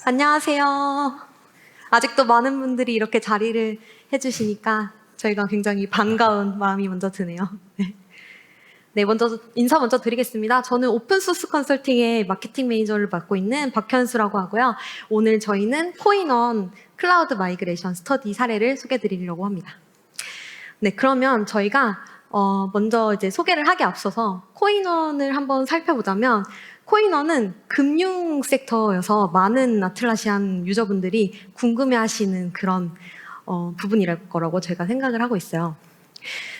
안녕하세요. 아직도 많은 분들이 이렇게 자리를 해주시니까 저희가 굉장히 반가운 마음이 먼저 드네요. 네, 먼저 인사 먼저 드리겠습니다. 저는 오픈소스 컨설팅의 마케팅 매니저를 맡고 있는 박현수라고 하고요. 오늘 저희는 코인원 클라우드 마이그레이션 스터디 사례를 소개해드리려고 합니다. 네, 그러면 저희가 먼저 이제 소개를 하기 앞서서 코인원을 한번 살펴보자면 코인원은 금융 섹터여서 많은 아틀라시안 유저분들이 궁금해하시는 그런 부분이랄 거라고 제가 생각을 하고 있어요.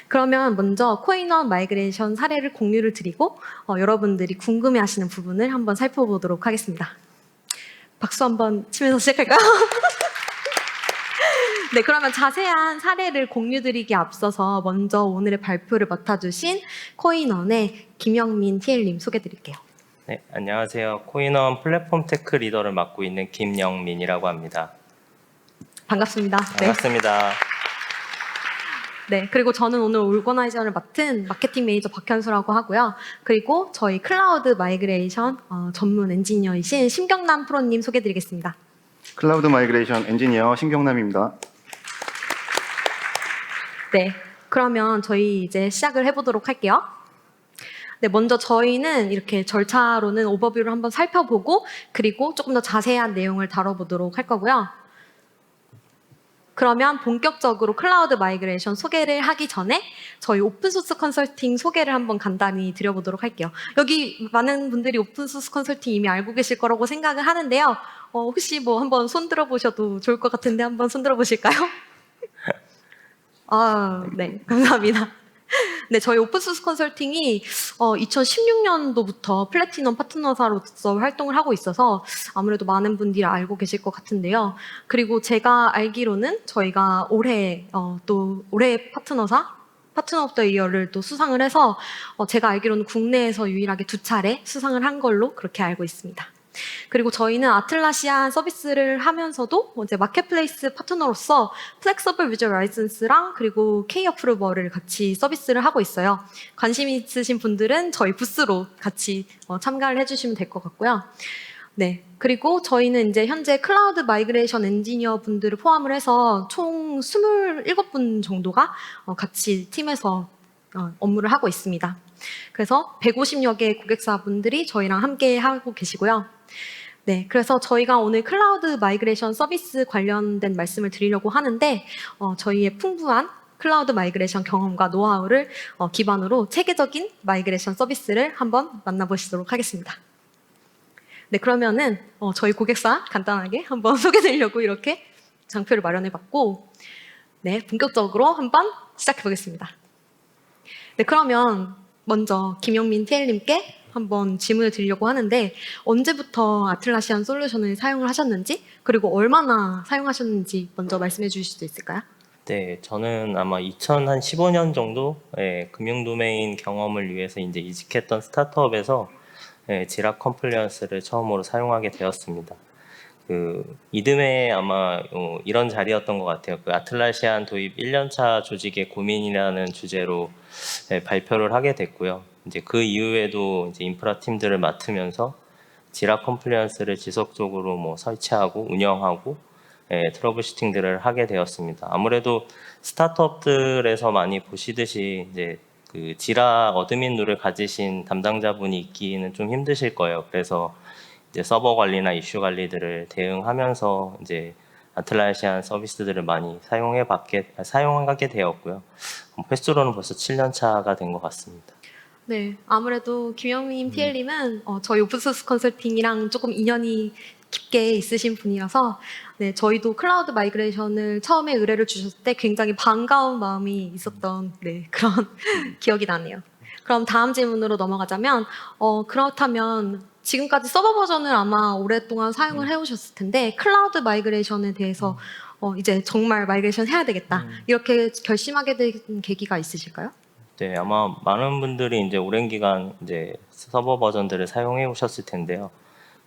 그러면 먼저 코인원 마이그레이션 사례를 공유를 드리고 여러분들이 궁금해하시는 부분을 한번 살펴보도록 하겠습니다. 박수 한번 치면서 시작할까요? 네, 그러면 자세한 사례를 공유드리기 앞서서 먼저 오늘의 발표를 맡아주신 코인원의 김영민 TL님 소개드릴게요. 네, 안녕하세요. 코인원 플랫폼 테크 리더를 맡고 있는 김영민이라고 합니다. 반갑습니다. 반갑습니다. 네, 그리고 저는 오늘 오거나이저를 맡은 마케팅 매니저 박현수라고 하고요. 그리고 저희 클라우드 마이그레이션 전문 엔지니어이신 심경남 프로님 소개드리겠습니다. 클라우드 마이그레이션 엔지니어 신경남입니다. 네, 그러면 저희 이제 시작을 해보도록 할게요. 네, 먼저 저희는 이렇게 절차로는 오버뷰를 한번 살펴보고 그리고 조금 더 자세한 내용을 다뤄보도록 할 거고요. 그러면 본격적으로 클라우드 마이그레이션 소개를 하기 전에 저희 오픈소스 컨설팅 소개를 한번 간단히 드려보도록 할게요. 여기 많은 분들이 오픈소스 컨설팅 이미 알고 계실 거라고 생각을 하는데요. 혹시 뭐 한번 손 들어보셔도 좋을 것 같은데 한번 손 들어보실까요? 네, 감사합니다. 네, 저희 오픈소스 컨설팅이 2016년도부터 플래티넘 파트너사로서 활동을 하고 있어서 아무래도 많은 분들이 알고 계실 것 같은데요. 그리고 제가 알기로는 저희가 올해 또 올해 파트너 오브 더 이어를 또 수상을 해서 제가 알기로는 국내에서 유일하게 2차례 수상을 한 걸로 그렇게 알고 있습니다. 그리고 저희는 아틀라시안 서비스를 하면서도 이제 마켓플레이스 파트너로서 플렉서블 비주얼 라이선스랑 그리고 K 어프루버를 같이 서비스를 하고 있어요. 관심 있으신 분들은 저희 부스로 같이 참가를 해주시면 될 것 같고요. 네, 그리고 저희는 이제 현재 클라우드 마이그레이션 엔지니어 분들을 포함을 해서 총 27분 정도가 같이 팀에서 업무를 하고 있습니다. 그래서 150여 개의 고객사분들이 저희랑 함께 하고 계시고요. 네, 그래서 저희가 오늘 클라우드 마이그레이션 서비스 관련된 말씀을 드리려고 하는데 저희의 풍부한 클라우드 마이그레이션 경험과 노하우를 기반으로 체계적인 마이그레이션 서비스를 한번 만나보시도록 하겠습니다. 네, 그러면은 저희 고객사 간단하게 한번 소개드리려고 이렇게 장표를 마련해봤고 네, 본격적으로 한번 시작해보겠습니다. 네, 그러면 먼저 김영민 TL님께 한번 질문을 드리려고 하는데 언제부터 아틀라시안 솔루션을 사용을 하셨는지 그리고 얼마나 사용하셨는지 먼저 말씀해 주실 수 있을까요? 네, 저는 아마 2015년 정도 금융 도메인 경험을 위해서 이제 이직했던 스타트업에서 지라 컴플리언스를 처음으로 사용하게 되었습니다. 그 이듬해 아마 이런 자리였던 것 같아요. 그 아틀라시안 도입 1년차 조직의 고민이라는 주제로 발표를 하게 됐고요. 이제 그 이후에도 이제 인프라 팀들을 맡으면서 지라 컴플리언스를 지속적으로 뭐 설치하고 운영하고 트러블 슈팅들을 하게 되었습니다. 아무래도 스타트업들에서 많이 보시듯이 이제 그 지라 어드민 룰을 가지신 담당자분이 있기는 좀 힘드실 거예요. 그래서 이제 서버 관리나 이슈 관리들을 대응하면서 이제 아틀라시안 서비스들을 많이 사용하게 되었고요. 횟수로는 벌써 7년 차가 된 것 같습니다. 네, 아무래도 김영민 TL님은 저희 오픈소스 컨설팅이랑 조금 인연이 깊게 있으신 분이라서 네, 저희도 클라우드 마이그레이션을 처음에 의뢰를 주셨을 때 굉장히 반가운 마음이 있었던 네, 그런 기억이 나네요. 그럼 다음 질문으로 넘어가자면 그렇다면 지금까지 서버 버전을 아마 오랫동안 사용을 해오셨을 텐데 클라우드 마이그레이션에 대해서 이제 정말 마이그레이션 해야 되겠다 이렇게 결심하게 된 계기가 있으실까요? 네, 아마 많은 분들이 이제 오랜 기간 이제 서버 버전들을 사용해 오셨을 텐데요.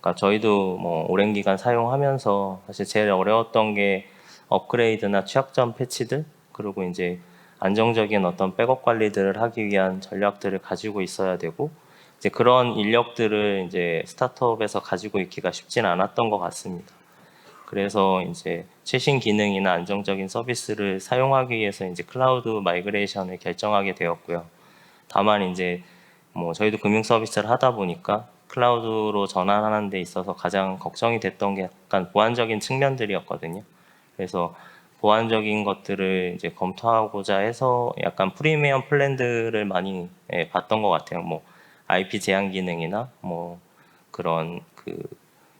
그러니까 저희도 뭐 오랜 기간 사용하면서 사실 제일 어려웠던 게 업그레이드나 취약점 패치들 그리고 이제 안정적인 어떤 백업 관리들을 하기 위한 전략들을 가지고 있어야 되고 이제 그런 인력들을 이제 스타트업에서 가지고 있기가 쉽지는 않았던 것 같습니다. 그래서 이제 최신 기능이나 안정적인 서비스를 사용하기 위해서 이제 클라우드 마이그레이션을 결정하게 되었고요. 다만 이제 뭐 저희도 금융 서비스를 하다 보니까 클라우드로 전환하는 데 있어서 가장 걱정이 됐던 게 약간 보안적인 측면들이었거든요. 그래서 보안적인 것들을 이제 검토하고자 해서 약간 프리미엄 플랜들을 많이 봤던 것 같아요. 뭐 IP 제한 기능이나 뭐 그런 그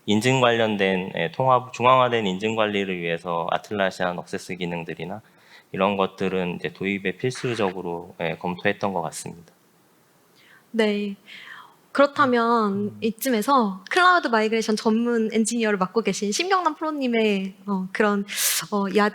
인증 관련된 통합 중앙화된 인증 관리를 위해서 아틀라시안 억세스 기능들이나 이런 것들은 이제 도입에 필수적으로 검토했던 것 같습니다. 네. 그렇다면 이쯤에서 클라우드 마이그레이션 전문 엔지니어를 맡고 계신 심경남 프로님의 그런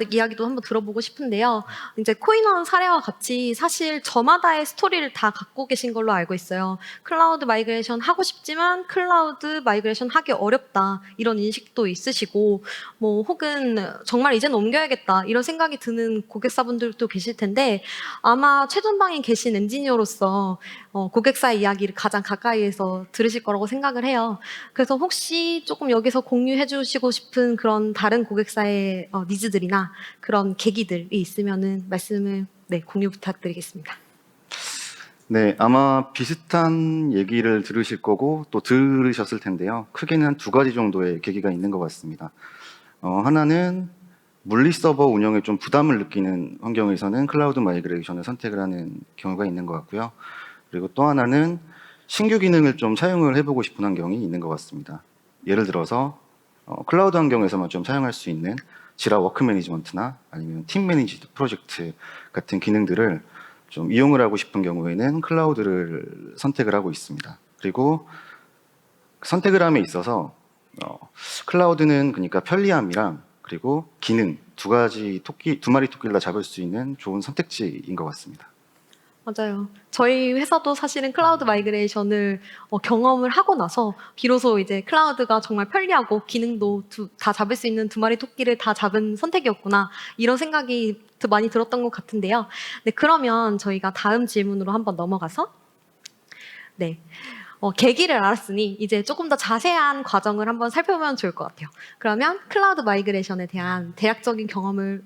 이야기도 한번 들어보고 싶은데요. 이제 코인원 사례와 같이 사실 저마다의 스토리를 다 갖고 계신 걸로 알고 있어요. 클라우드 마이그레이션 하고 싶지만 클라우드 마이그레이션 하기 어렵다 이런 인식도 있으시고 뭐 혹은 정말 이제는 옮겨야겠다 이런 생각이 드는 고객사분들도 계실 텐데 아마 최전방에 계신 엔지니어로서 고객사의 이야기를 가장 가까이에서 들으실 거라고 생각을 해요. 그래서 혹시 조금 여기서 공유해 주시고 싶은 그런 다른 고객사의 니즈들이나 그런 계기들이 있으면은 말씀을 공유 부탁드리겠습니다. 네, 아마 비슷한 얘기를 들으실 거고 또 들으셨을 텐데요. 크게는 한 두 가지 정도의 계기가 있는 것 같습니다. 하나는 물리 서버 운영에 좀 부담을 느끼는 환경에서는 클라우드 마이그레이션을 선택을 하는 경우가 있는 것 같고요. 그리고 또 하나는 신규 기능을 좀 사용을 해보고 싶은 환경이 있는 것 같습니다. 예를 들어서 클라우드 환경에서만 좀 사용할 수 있는 지라 워크 매니지먼트나 아니면 팀 매니지드 프로젝트 같은 기능들을 좀 이용을 하고 싶은 경우에는 클라우드를 선택을 하고 있습니다. 그리고 선택을 함에 있어서 클라우드는 그러니까 편리함이랑 그리고 기능 두 마리 토끼를 다 잡을 수 있는 좋은 선택지인 것 같습니다. 맞아요. 저희 회사도 사실은 클라우드 마이그레이션을 경험을 하고 나서 비로소 이제 클라우드가 정말 편리하고 기능도 다 잡을 수 있는 두 마리 토끼를 다 잡은 선택이었구나 이런 생각이 더 많이 들었던 것 같은데요. 네, 그러면 저희가 다음 질문으로 한번 넘어가서 계기를 알았으니 이제 조금 더 자세한 과정을 한번 살펴보면 좋을 것 같아요. 그러면 클라우드 마이그레이션에 대한 대략적인 경험을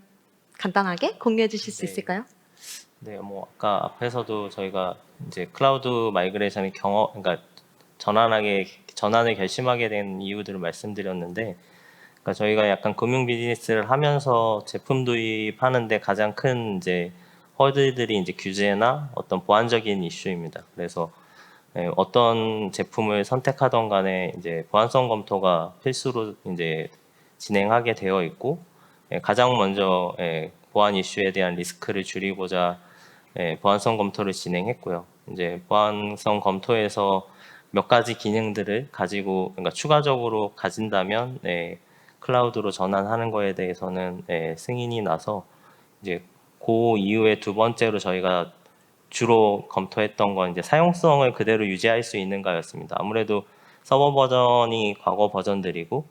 간단하게 공유해 주실 수 네. 있을까요? 네, 뭐 아까 앞에서도 저희가 이제 클라우드 마이그레이션의 그러니까 전환을 결심하게 된 이유들을 말씀드렸는데, 그러니까 저희가 약간 금융 비즈니스를 하면서 제품 도입하는데 가장 큰 이제 허들들이 이제 규제나 어떤 보안적인 이슈입니다. 그래서 어떤 제품을 선택하던 간에 이제 보안성 검토가 필수로 이제 진행하게 되어 있고, 가장 먼저 보안 이슈에 대한 리스크를 줄이고자 보안성 검토를 진행했고요. 이제 보안성 검토에서 몇 가지 기능들을 가지고, 그러니까 추가적으로 가진다면 클라우드로 전환하는 거에 대해서는 승인이 나서 이제 그 이후에 두 번째로 저희가 주로 검토했던 건 이제 사용성을 그대로 유지할 수 있는가였습니다. 아무래도 서버 버전이 과거 버전들이고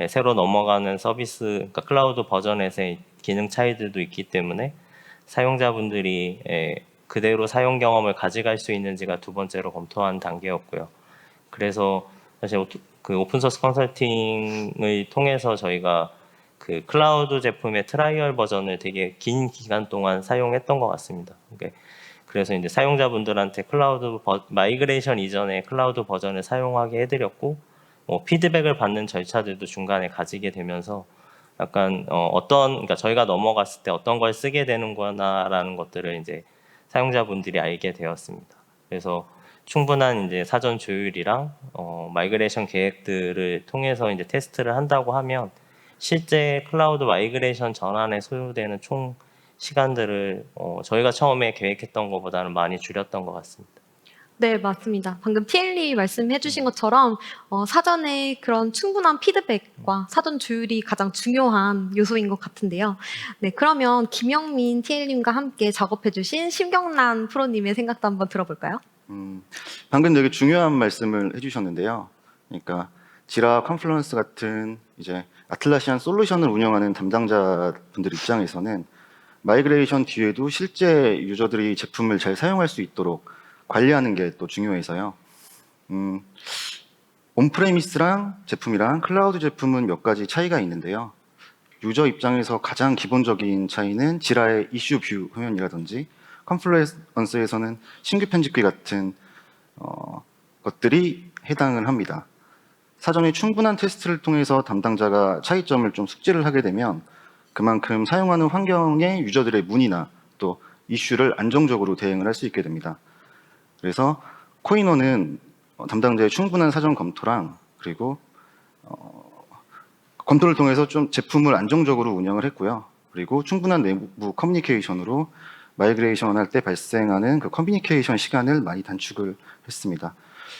새로 넘어가는 서비스, 그러니까 클라우드 버전에서의 기능 차이들도 있기 때문에 사용자분들이 그대로 사용 경험을 가져갈 수 있는지가 두 번째로 검토한 단계였고요. 그래서 사실 그 오픈소스 컨설팅을 통해서 저희가 그 클라우드 제품의 트라이얼 버전을 되게 긴 기간 동안 사용했던 것 같습니다. 그래서 이제 사용자분들한테 마이그레이션 이전에 클라우드 버전을 사용하게 해드렸고, 뭐 피드백을 받는 절차들도 중간에 가지게 되면서 약간 그러니까 저희가 넘어갔을 때 어떤 걸 쓰게 되는구나라는 것들을 이제 사용자분들이 알게 되었습니다. 그래서 충분한 이제 사전 조율이랑 마이그레이션 계획들을 통해서 이제 테스트를 한다고 하면 실제 클라우드 마이그레이션 전환에 소요되는 총 시간들을 저희가 처음에 계획했던 것보다는 많이 줄였던 것 같습니다. 네, 맞습니다. 방금 TL이 말씀해 주신 것처럼 사전에 그런 충분한 피드백과 사전 조율이 가장 중요한 요소인 것 같은데요. 네, 그러면 김영민 TL님과 함께 작업해 주신 심경란 프로님의 생각도 한번 들어볼까요? 방금 되게 중요한 말씀을 해주셨는데요. 그러니까 지라 컨플루언스 같은 이제 아틀라시안 솔루션을 운영하는 담당자분들 입장에서는 마이그레이션 뒤에도 실제 유저들이 제품을 잘 사용할 수 있도록 관리하는 게 또 중요해서요. 온프레미스랑 제품이랑 클라우드 제품은 몇 가지 차이가 있는데요. 유저 입장에서 가장 기본적인 차이는 지라의 이슈 뷰 화면이라든지 컨플루언스에서는 신규 편집기 같은 것들이 해당을 합니다. 사전에 충분한 테스트를 통해서 담당자가 차이점을 좀 숙지를 하게 되면 그만큼 사용하는 환경의 유저들의 문의나 또 이슈를 안정적으로 대응을 할 수 있게 됩니다. 그래서 코인원은 담당자의 충분한 사전 검토랑 그리고 검토를 통해서 좀 제품을 안정적으로 운영을 했고요. 그리고 충분한 내부 커뮤니케이션으로 마이그레이션 할 때 발생하는 그 커뮤니케이션 시간을 많이 단축을 했습니다.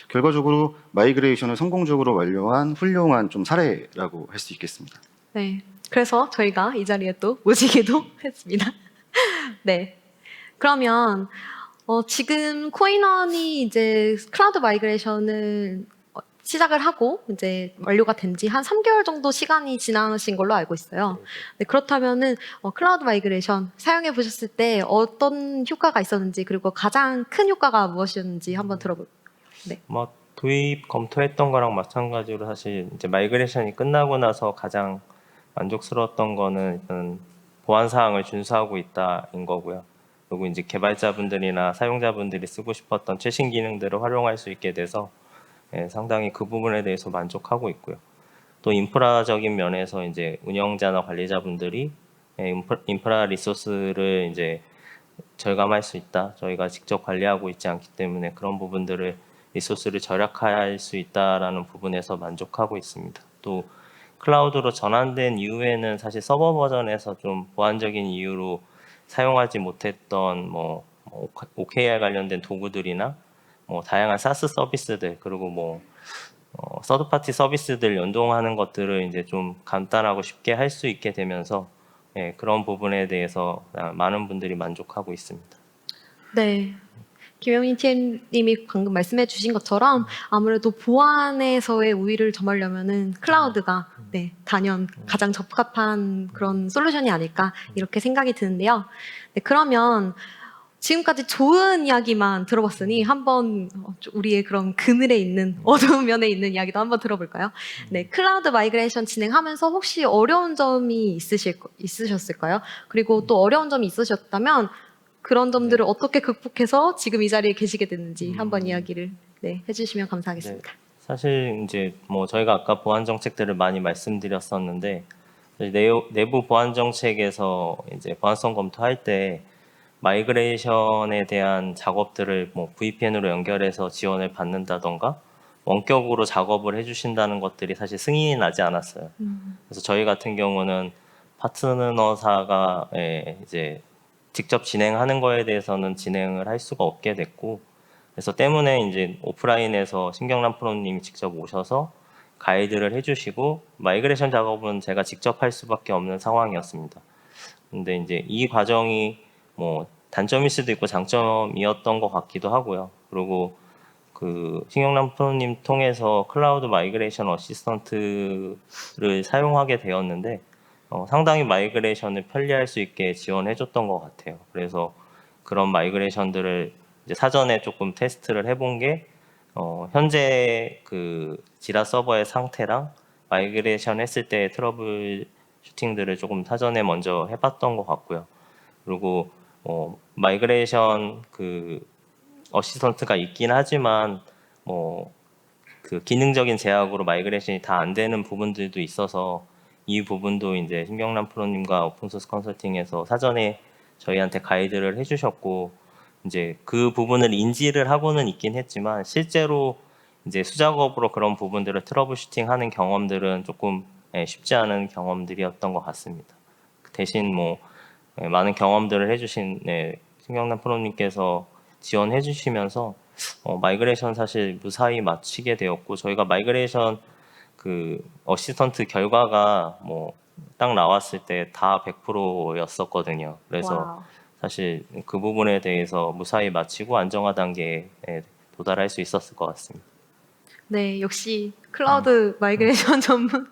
결과적으로 마이그레이션을 성공적으로 완료한 훌륭한 좀 사례라고 할 수 있겠습니다. 네. 그래서 저희가 이 자리에 또 모시기도 했습니다. 네. 그러면 지금 코인원이 이제 클라우드 마이그레이션을 시작을 하고 이제 완료가 된 지 한 3개월 정도 시간이 지나신 걸로 알고 있어요. 네, 그렇다면은 클라우드 마이그레이션 사용해 보셨을 때 어떤 효과가 있었는지 그리고 가장 큰 효과가 무엇이었는지 한번 들어볼게요. 뭐 도입 검토했던 거랑 마찬가지로 사실 이제 마이그레이션이 끝나고 나서 가장 만족스러웠던 거는 일단 보안 사항을 준수하고 있다인 거고요. 그리고 이제 개발자분들이나 사용자분들이 쓰고 싶었던 최신 기능들을 활용할 수 있게 돼서 상당히 그 부분에 대해서 만족하고 있고요. 또 인프라적인 면에서 이제 운영자나 관리자분들이 인프라 리소스를 이제 절감할 수 있다. 저희가 직접 관리하고 있지 않기 때문에 그런 부분들을 리소스를 절약할 수 있다라는 부분에서 만족하고 있습니다. 또 클라우드로 전환된 이후에는 사실 서버 버전에서 좀 보안적인 이유로 사용하지 못했던 뭐 OKR 관련된 도구들이나 뭐 다양한 사스 서비스들 그리고 뭐 서드 파티 서비스들 연동하는 것들을 이제 좀 간단하고 쉽게 할 수 있게 되면서 그런 부분에 대해서 많은 분들이 만족하고 있습니다. 네. 김영민 TM님이 방금 말씀해 주신 것처럼 아무래도 보안에서의 우위를 점하려면은 클라우드가 단연 가장 적합한 그런 솔루션이 아닐까 이렇게 생각이 드는데요. 네, 그러면 지금까지 좋은 이야기만 들어봤으니 한번 우리의 그런 그늘에 있는 어두운 면에 있는 이야기도 한번 들어볼까요? 네, 클라우드 마이그레이션 진행하면서 혹시 어려운 점이 있으셨을까요? 그리고 또 어려운 점이 있으셨다면 그런 점들을 어떻게 극복해서 지금 이 자리에 계시게 됐는지 한번 이야기를 해주시면 감사하겠습니다. 사실 이제 뭐 저희가 아까 보안 정책들을 많이 말씀드렸었는데 내부 보안 정책에서 이제 보안성 검토할 때 마이그레이션에 대한 작업들을 뭐 VPN으로 연결해서 지원을 받는다던가 원격으로 작업을 해주신다는 것들이 사실 승인이 나지 않았어요. 그래서 저희 같은 경우는 파트너사가 이제 직접 진행하는 거에 대해서는 진행을 할 수가 없게 됐고, 그래서 때문에 이제 오프라인에서 신경남 프로님이 직접 오셔서 가이드를 해주시고 마이그레이션 작업은 제가 직접 할 수밖에 없는 상황이었습니다. 근데 이제 이 과정이 뭐 단점일 수도 있고 장점이었던 것 같기도 하고요. 그리고 그 신경남 프로님 통해서 클라우드 마이그레이션 어시스턴트를 사용하게 되었는데 상당히 마이그레이션을 편리할 수 있게 지원해줬던 것 같아요. 그래서 그런 마이그레이션들을 이제 사전에 조금 테스트를 해본 게 현재 그 지라 서버의 상태랑 마이그레이션 했을 때 트러블 슈팅들을 조금 사전에 먼저 해봤던 것 같고요. 그리고 마이그레이션 그 어시스턴트가 있긴 하지만 뭐 그 기능적인 제약으로 마이그레이션이 다 안 되는 부분들도 있어서 이 부분도 이제 신경남 프로님과 오픈소스 컨설팅에서 사전에 저희한테 가이드를 해주셨고 이제 그 부분을 인지를 하고는 있긴 했지만 실제로 이제 수작업으로 그런 부분들을 트러블 슈팅하는 경험들은 조금 쉽지 않은 경험들이었던 것 같습니다. 대신 뭐 많은 경험들을 해주신 신경남 프로님께서 지원해 주시면서 마이그레이션 사실 무사히 마치게 되었고 저희가 마이그레이션 그 어시스턴트 결과가 뭐 딱 나왔을 때 다 100%였었거든요. 그래서 와우. 사실 그 부분에 대해서 무사히 마치고 안정화 단계에 도달할 수 있었을 것 같습니다. 네, 역시 클라우드 마이그레이션 전문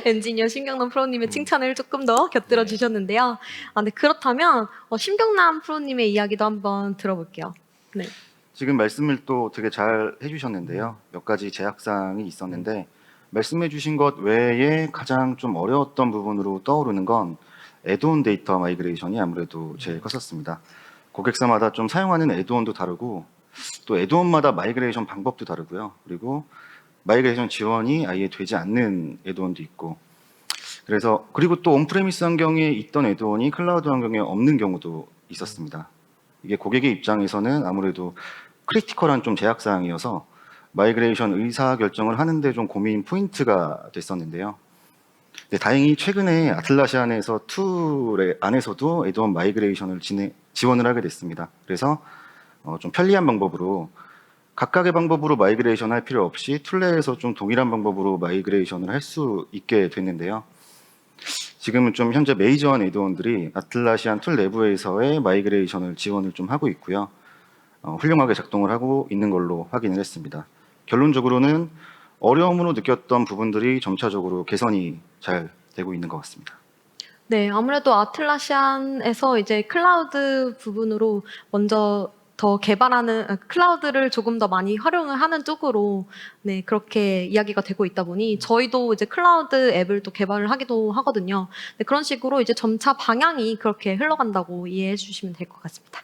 엔지니어 신경남 프로님의 칭찬을 조금 더 곁들여 주셨는데요. 네, 그렇다면 신경남 프로님의 이야기도 한번 들어볼게요. 네. 지금 말씀을 또 되게 잘 해주셨는데요. 몇 가지 제약사항이 있었는데 말씀해 주신 것 외에 가장 좀 어려웠던 부분으로 떠오르는 건 애드온 데이터 마이그레이션이 아무래도 제일 컸었습니다. 고객사마다 좀 사용하는 애드온도 다르고 또 애드온마다 마이그레이션 방법도 다르고요. 그리고 마이그레이션 지원이 아예 되지 않는 애드온도 있고 그래서 그리고 또 온프레미스 환경에 있던 애드온이 클라우드 환경에 없는 경우도 있었습니다. 이게 고객의 입장에서는 아무래도 크리티컬한 좀 제약 사항이어서 마이그레이션 의사 결정을 하는데 좀 고민 포인트가 됐었는데요. 네, 다행히 최근에 아틀라시안에서 툴 안에서도 애드온 마이그레이션을 지원을 하게 됐습니다. 그래서 좀 편리한 방법으로 각각의 방법으로 마이그레이션 할 필요 없이 툴 내에서 좀 동일한 방법으로 마이그레이션을 할 수 있게 됐는데요. 지금은 좀 현재 메이저한 애드온들이 아틀라시안 툴 내부에서의 마이그레이션을 지원을 좀 하고 있고요. 훌륭하게 작동을 하고 있는 걸로 확인을 했습니다. 결론적으로는 어려움으로 느꼈던 부분들이 점차적으로 개선이 잘 되고 있는 것 같습니다. 네, 아무래도 아틀라시안에서 이제 클라우드 부분으로 먼저 더 개발하는 클라우드를 조금 더 많이 활용을 하는 쪽으로 네, 그렇게 이야기가 되고 있다 보니 저희도 이제 클라우드 앱을 또 개발을 하기도 하거든요. 네, 그런 식으로 이제 점차 방향이 그렇게 흘러간다고 이해해 주시면 될 것 같습니다.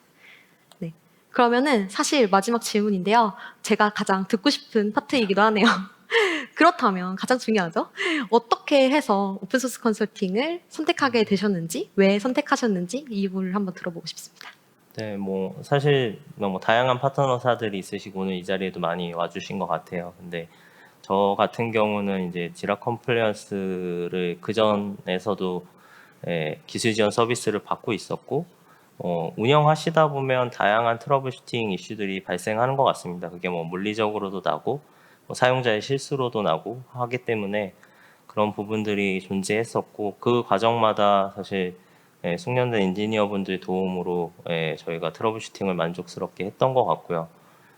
네. 그러면은 사실 마지막 질문인데요. 제가 가장 듣고 싶은 파트이기도 하네요. 그렇다면 가장 중요하죠. 어떻게 해서 오픈소스 컨설팅을 선택하게 되셨는지, 왜 선택하셨는지 이유를 한번 들어보고 싶습니다. 네, 뭐 사실 너무 다양한 파트너사들이 있으시고 오늘 이 자리에도 많이 와주신 것 같아요. 근데 저 같은 경우는 이제 지라 컴플라이언스를 그 전에서도 기술 지원 서비스를 받고 있었고 운영하시다 보면 다양한 트러블 슈팅 이슈들이 발생하는 것 같습니다. 그게 뭐 물리적으로도 나고 뭐 사용자의 실수로도 나고 하기 때문에 그런 부분들이 존재했었고 그 과정마다 사실 숙련된 엔지니어분들 도움으로 저희가 트러블 슈팅을 만족스럽게 했던 것 같고요.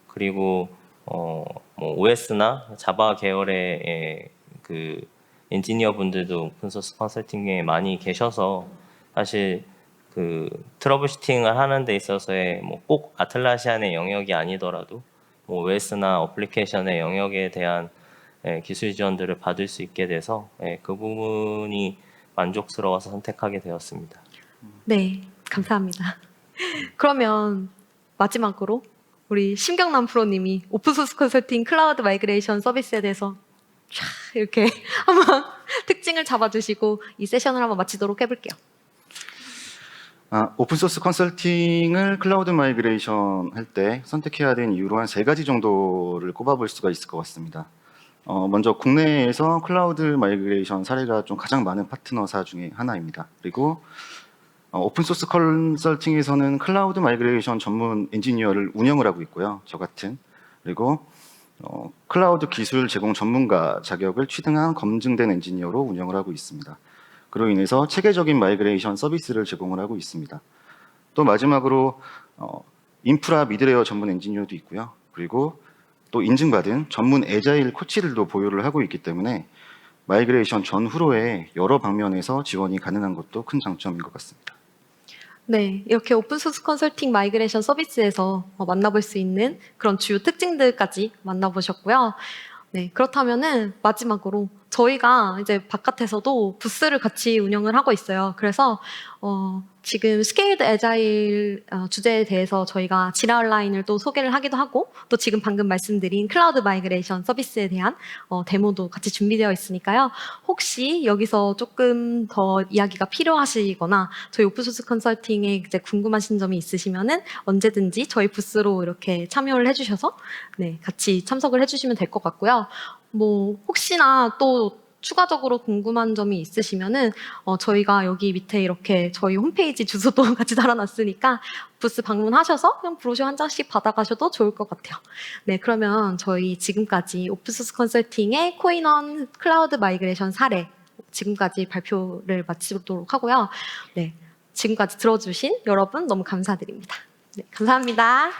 그리고 뭐 OS나 자바 계열의 그 엔지니어분들도 오픈소스 컨설팅에 많이 계셔서 사실 그 트러블 슈팅을 하는 데 있어서의 뭐 꼭 아틀라시안의 영역이 아니더라도 뭐 OS나 어플리케이션의 영역에 대한 기술 지원들을 받을 수 있게 돼서 그 부분이 만족스러워서 선택하게 되었습니다. 네, 감사합니다. 그러면 마지막으로 우리 심경남 프로님이 오픈소스 컨설팅 클라우드 마이그레이션 서비스에 대해서 촤 이렇게 한번 특징을 잡아주시고 이 세션을 한번 마치도록 해볼게요. 오픈소스 컨설팅을 클라우드 마이그레이션 할 때 선택해야 되는 이유로 한 3가지 정도를 꼽아볼 수가 있을 것 같습니다. 먼저 국내에서 클라우드 마이그레이션 사례가 좀 가장 많은 파트너사 중에 하나입니다. 그리고 오픈소스 컨설팅에서는 클라우드 마이그레이션 전문 엔지니어를 운영을 하고 있고요. 저 같은. 그리고 클라우드 기술 제공 전문가 자격을 취득한 검증된 엔지니어로 운영을 하고 있습니다. 그로 인해서 체계적인 마이그레이션 서비스를 제공을 하고 있습니다. 또 마지막으로 인프라 미드레이어 전문 엔지니어도 있고요. 그리고 또 인증받은 전문 애자일 코치들도 보유를 하고 있기 때문에 마이그레이션 전후로의 여러 방면에서 지원이 가능한 것도 큰 장점인 것 같습니다. 네, 이렇게 오픈소스 컨설팅 마이그레이션 서비스에서 만나볼 수 있는 그런 주요 특징들까지 만나보셨고요. 네, 그렇다면은 마지막으로 저희가 이제 바깥에서도 부스를 같이 운영을 하고 있어요. 그래서 지금 스케일드 애자일 주제에 대해서 저희가 지라 온라인을 또 소개를 하기도 하고 또 지금 방금 말씀드린 클라우드 마이그레이션 서비스에 대한 데모도 같이 준비되어 있으니까요. 혹시 여기서 조금 더 이야기가 필요하시거나 저희 오픈소스 컨설팅에 이제 궁금하신 점이 있으시면은 언제든지 저희 부스로 이렇게 참여를 해주셔서 네, 같이 참석을 해주시면 될 것 같고요. 뭐 혹시나 또 추가적으로 궁금한 점이 있으시면은 저희가 여기 밑에 이렇게 저희 홈페이지 주소도 같이 달아놨으니까 부스 방문하셔서 그냥 브로셔 한 장씩 받아가셔도 좋을 것 같아요. 네, 그러면 저희 지금까지 오픈소스 컨설팅의 코인원 클라우드 마이그레이션 사례 지금까지 발표를 마치도록 하고요. 네, 지금까지 들어주신 여러분 너무 감사드립니다. 네, 감사합니다.